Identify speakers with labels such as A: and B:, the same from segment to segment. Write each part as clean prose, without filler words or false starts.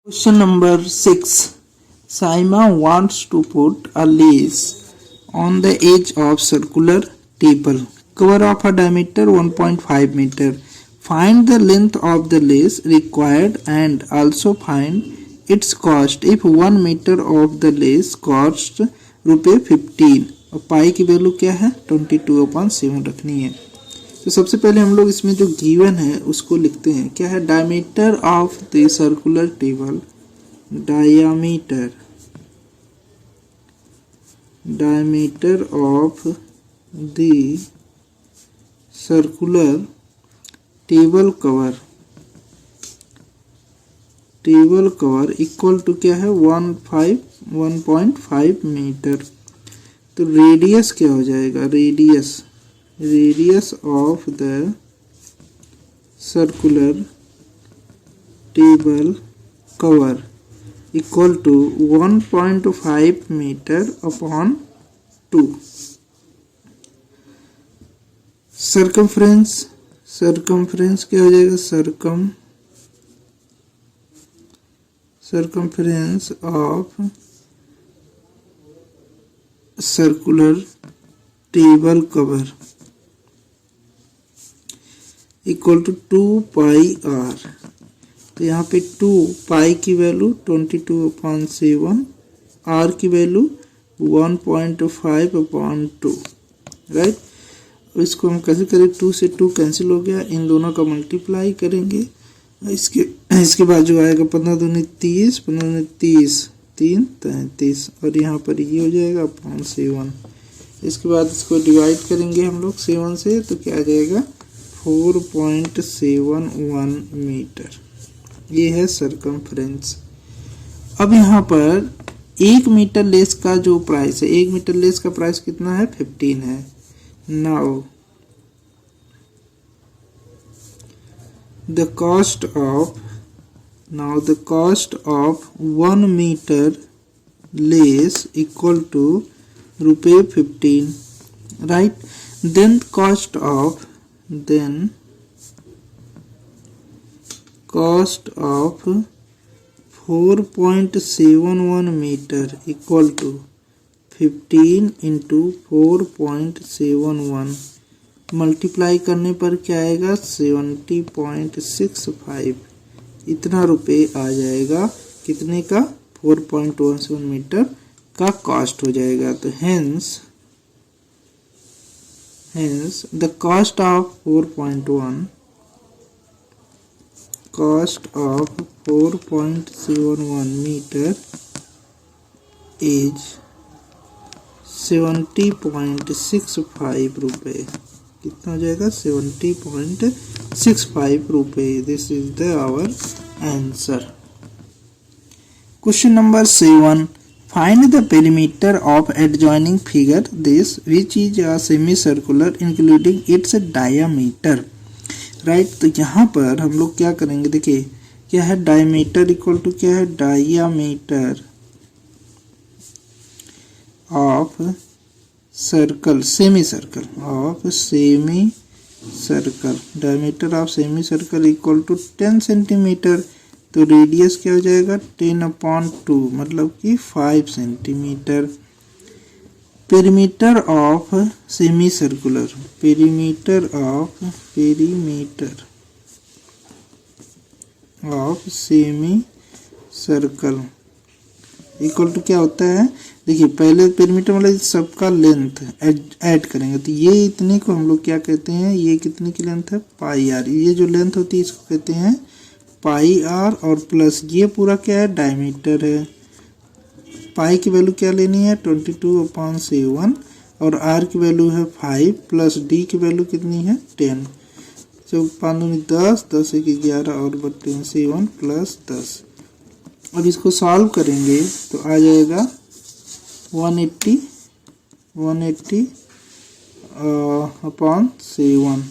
A: Question number 6. Saima wants to put a lace on the edge of circular table. Cover of a diameter 1.5 meter. Find the length of the lace required and also find its cost if 1 meter of the lace cost ₹15 और पाई की value क्या है 22/7 रखनी है। तो सबसे पहले हम लोग इसमें जो गिवन है उसको लिखते हैं। क्या है diameter of the circular table, diameter of the circular table cover equal to क्या है 1.5 मीटर। तो रेडियस क्या हो जाएगा, radius of the circular table cover equal to 1.5 metre upon 2। Circumference क्या हो जाएगा, circumference of circular table cover equal to 2πr। तो यहाँ पे 2 पाई की वैल्यू 22/7, r की वैल्यू 1.5/2, राइट। इसको हम कैसे करें, 2 से 2 कैंसिल हो गया, इन दोनों का मल्टीप्लाई करेंगे। इसके बाद जो आएगा 15 दूनी 30, 15 दूनी 30, 3 33 और यहाँ पर ये हो जाएगा (7). इसके बाद इसको डिवाइड करेंगे हम लोग 7 से, तो क्या आ जाएगा 4.71 मीटर। ये है सरकमफ्रेंस। अब यहाँ पर 1 मीटर लेस का जो प्राइस है, 1 मीटर लेस का प्राइस कितना है 15 है। Now the cost of 1 meter lace equal to ₹15, right? Then cost of 4.71 meter equal to 15 into 4.71 multiply करने पर क्या आएगा 70.65। इतना रुपए आ जाएगा कितने का 4.17 मीटर का कॉस्ट हो जाएगा। तो hence the cost of 4.71 metre is 70.65 रुपए। कितना हो जाएगा 70.65 रुपए। This is the our answer. Question number 7. Find the perimeter of adjoining figure this which is a semi circular including its diameter, right. तो यहाँ पर हम लोग क्या करेंगे, देखिए क्या है डायमीटर इक्वल टू क्या है diameter of circle semi circle diameter of semi circle equal to 10 centimetre. तो रेडियस क्या हो जाएगा 10/2 मतलब कि 5 centimetre. Perimeter of semi circular semi circle equal to क्या होता है, देखिए पहले पेरीमीटर मतलब सबका लेंथ ऐड करेंगे। तो ये इतने को हम लोग क्या कहते हैं, ये कितने की लेंथ है πr। ये जो लेंथ होती है इसको कहते हैं πr और प्लस ये पूरा क्या है डायमीटर है। पाई की वैल्यू क्या लेनी है 22/7 और r की वैल्यू है 5 प्लस d की वैल्यू कितनी है 10। तो 5 दूनी 10, 10 1 11 और 7 प्लस 10। अब इसको सॉल्व करेंगे तो आ जाएगा 180/7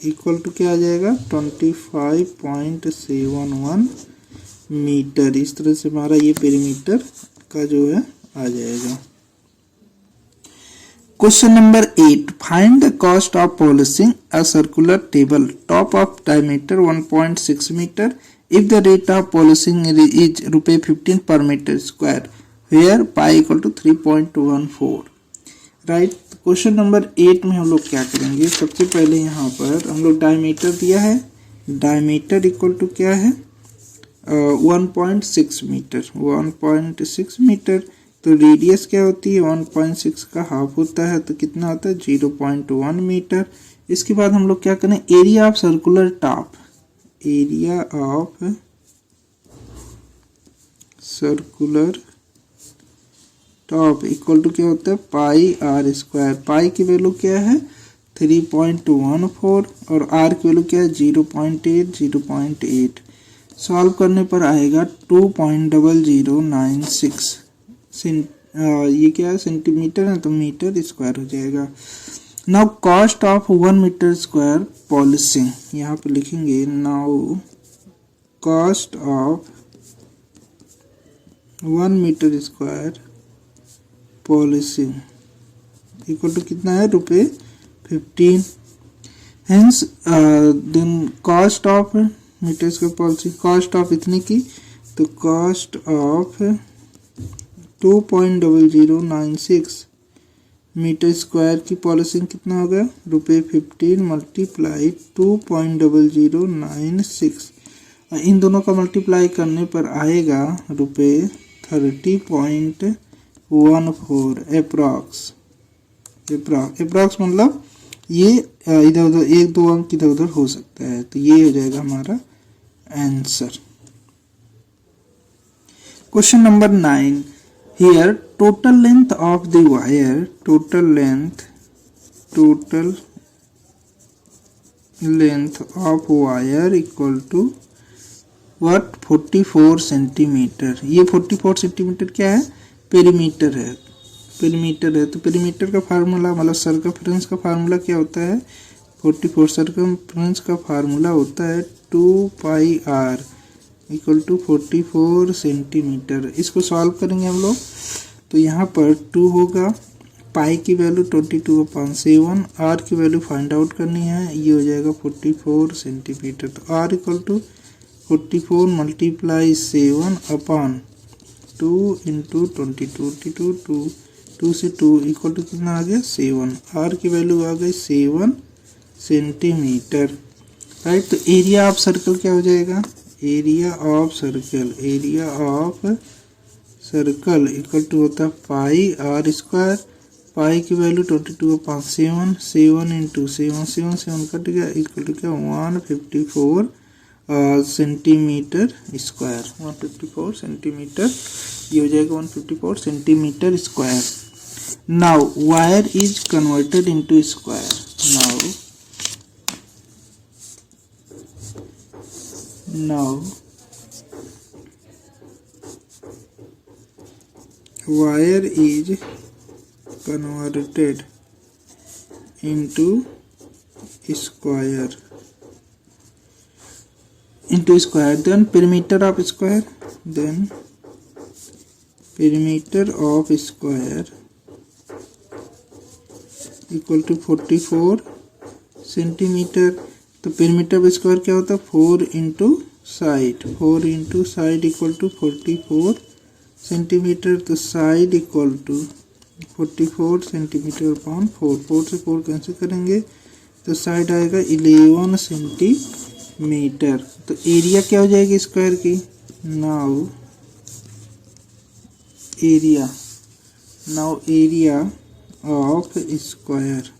A: इक्वल टू क्या आ जाएगा 25.71 मीटर। इस तरह से हमारा ये पेरीमीटर का जो है आ जाएगा। Question number 8. Find the cost of polishing a circular table top of diameter 1.6 metre If the rate of polishing is रुपये 15 per meter square, where pi equal to 3.14, right. Question number 8 में हम लोग क्या करेंगे, सबसे पहले यहाँ पर हम लोग डायमीटर दिया है, डायमीटर इक्वल टू क्या है 1.6 मीटर, 1.6 मीटर। तो रेडियस क्या होती है 1.6 का हाफ होता है, तो कितना होता है 0.1 मीटर। इसके बाद हम लोग क्या करें, area of circular top, area of circular top equal to क्या होता है पाई आर स्क्वायर। पाई की वैल्यू क्या है 3.14 और आर की वैल्यू क्या है 0.8। सॉल्व करने पर आएगा 2.0096। ये क्या है सेंटीमीटर है, तो मीटर स्क्वायर हो जाएगा। Now cost of 1 metre square polishing, यहाँ पे लिखेंगे now cost of 1 metre square polishing equal to कितना है रुपये 15। Hence then cost of metre square polishing, cost of इतने की, तो कॉस्ट ऑफ 2.0096 मीटर स्क्वायर की पॉलिशिंग कितना होगा रुपये 15 मल्टीप्लाई 2.0096, इन दोनों का मल्टीप्लाई करने पर आएगा रुपये 30.14 अप्रॉक्स मतलब ये इधर उधर 1-2 अंक इधर उधर हो सकता है, तो ये हो जाएगा हमारा answer. Question number 9, here total length of the wire, total length of wire equal to what 44 centimetre. ये 44 सेंटीमीटर क्या है पेरीमीटर है, तो पेरीमीटर का फार्मूला मतलब सर्कमफ्रेंस का फार्मूला क्या होता है 44, सर्कमफ्रेंस का फार्मूला होता है 2 पाई आर इक्वल टू 44 सेंटीमीटर। इसको सॉल्व करेंगे हम लोग, तो यहाँ पर 2 होगा, पाई की वैल्यू 22/7, आर की वैल्यू फाइंड आउट करनी है, ये हो जाएगा 44 सेंटीमीटर। तो R equal to 44 multiply 7 upon 2 into 22, 2 से 2 इक्वल टू कितना आ गया 7, आर की वैल्यू आ गई 7 सेंटीमीटर, राइट। तो एरिया ऑफ सर्कल क्या हो जाएगा, area of circle equal to होता है पाई आर स्क्वायर, पाई की वैल्यू 22/7, 7 इंटू 7 कट गया इक्वल टू क्या 154 सेंटीमीटर स्क्वायर, 154 सेंटीमीटर, ये हो जाएगा 154 centimetre square. Now wire is converted into square, now wire is converted into square, then perimeter of square, equal to 44 centimetre. तो perimeter of square क्या होता है 4 into side equal to 44 centimetre. तो side equal to 44 centimetre upon 4 से 4 cancel करेंगे, तो side आएगा 11 centimetre. तो एरिया क्या हो जाएगी स्क्वायर की, now area of square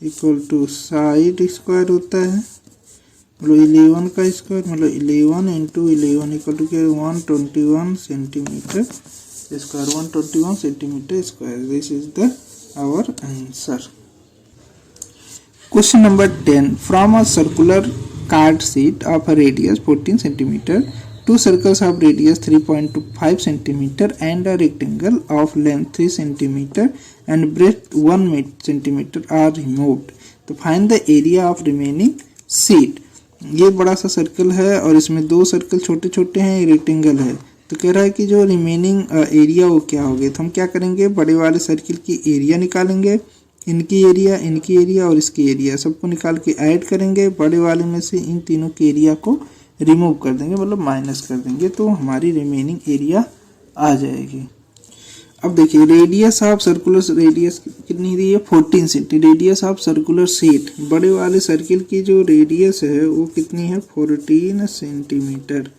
A: equal to side square होता है मतलब 11 का स्क्वायर मतलब 11 इंटू 11 इक्वल टू क्या 121 centimetre square, 121 centimetre square. This is the our answer. Question number 10, from a circular card sheet of a radius 14 centimetre, two circles of radius 3.25 centimeter and a rectangle of length 3 centimeter and breadth 1 centimeter are removed. तो find the area of remaining sheet। ये बड़ा सा circle है और इसमें 2 circle छोटे छोटे हैं, रेक्टेंगल है। तो कह रहा है कि जो रिमेनिंग एरिया वो क्या होगी। तो हम क्या करेंगे, बड़े वाले सर्किल की एरिया निकालेंगे, इनकी एरिया और इसकी एरिया सबको निकाल के ऐड करेंगे, बड़े वाले में से इन तीनों के एरिया को रिमूव कर देंगे, मतलब माइनस कर देंगे, तो हमारी रिमेनिंग एरिया आ जाएगी। अब देखिए रेडियस ऑफ सर्कुलर रेडियस कितनी दी है 14 centi. Radius of circular sheet, बड़े वाले सर्किल की जो रेडियस है वो कितनी है 14 सेंटीमीटर।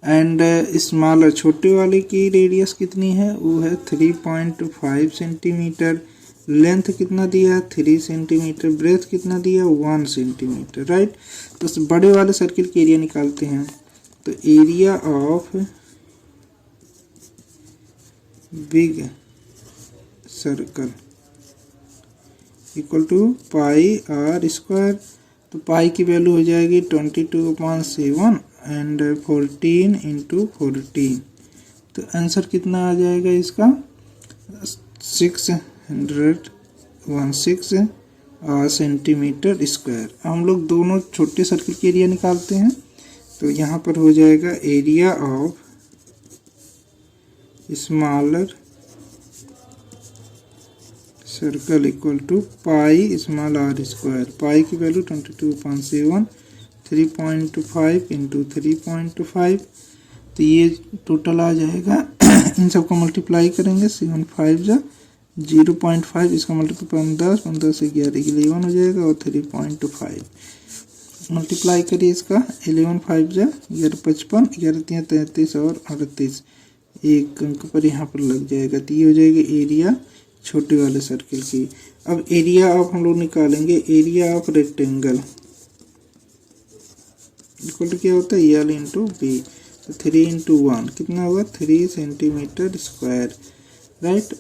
A: एंड स्मॉलर छोटे वाले की रेडियस कितनी है वो है 3.5 सेंटीमीटर। लेंथ कितना दिया 3 सेंटीमीटर। ब्रेथ कितना दिया 1 सेंटीमीटर, राइट। तो बड़े वाले सर्किल की एरिया निकालते हैं। तो area of big circle equal to pi R square. तो पाई की वैल्यू हो जाएगी 22/7 एंड 14 इंटू 14। तो आंसर कितना आ जाएगा इसका 616 सेंटीमीटर स्क्वायर। हम लोग दोनों छोटे सर्किल की एरिया निकालते हैं। तो यहाँ पर हो जाएगा area of smaller circle equal to pi small R square. Pi की वैल्यू 22/7, 3.5 इंटू 3.5। तो ये टोटल आ जाएगा इन सबको मल्टीप्लाई करेंगे 7 5 जा 0.5, इसका मल्टीप्लाई 15 से 11 हो जाएगा और 3.5 मल्टीप्लाई करिए इसका 11 5 जा 11 55, 11 3 33 और 38 एक अंक पर यहाँ पर लग जाएगा। तो ये हो जाएगी एरिया छोटे वाले सर्किल की। अब एरिया ऑफ हम लोग निकालेंगे area of rectangle equal to क्या होता है एल इंटू बी। तो 3 इंटू 1 कितना हुआ 3 सेंटीमीटर स्क्वायर, राइट।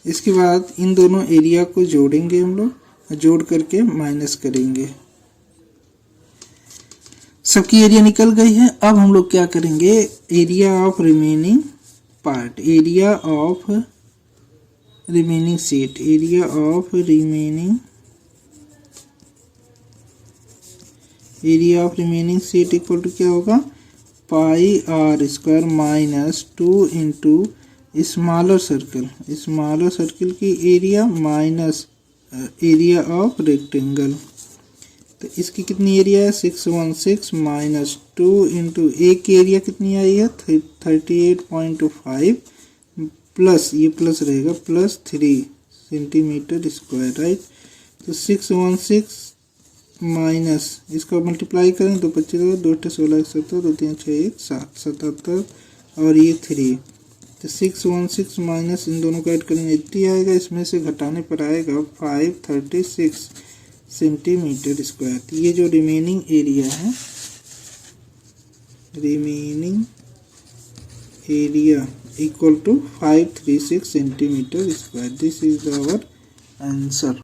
A: इसके बाद इन दोनों एरिया को जोड़ेंगे हम लोग, जोड़ करके माइनस करेंगे। सबकी एरिया निकल गई है। अब हम लोग क्या करेंगे area of remaining part, area of remaining sheet, area of remaining sheet equal to क्या होगा pi R square minus 2 into smaller circle की area minus area of rectangle. तो इसकी कितनी एरिया है 616 माइनस 2 इंटू एक की एरिया कितनी आई है 38.5 प्लस ये प्लस रहेगा प्लस 3 सेंटीमीटर स्क्वायर, राइट। तो 616 माइनस इसका मल्टीप्लाई करें तो 25 2 16 17 2 3 6 1 7 77 और ये 3। तो 616 माइनस इन दोनों का ऐड करेंगे 80 आएगा, इसमें से घटाने पर आएगा 536 सेंटीमीटर स्क्वायर। तो ये जो रिमेनिंग एरिया है equal to 536 centimetre square. This is our answer.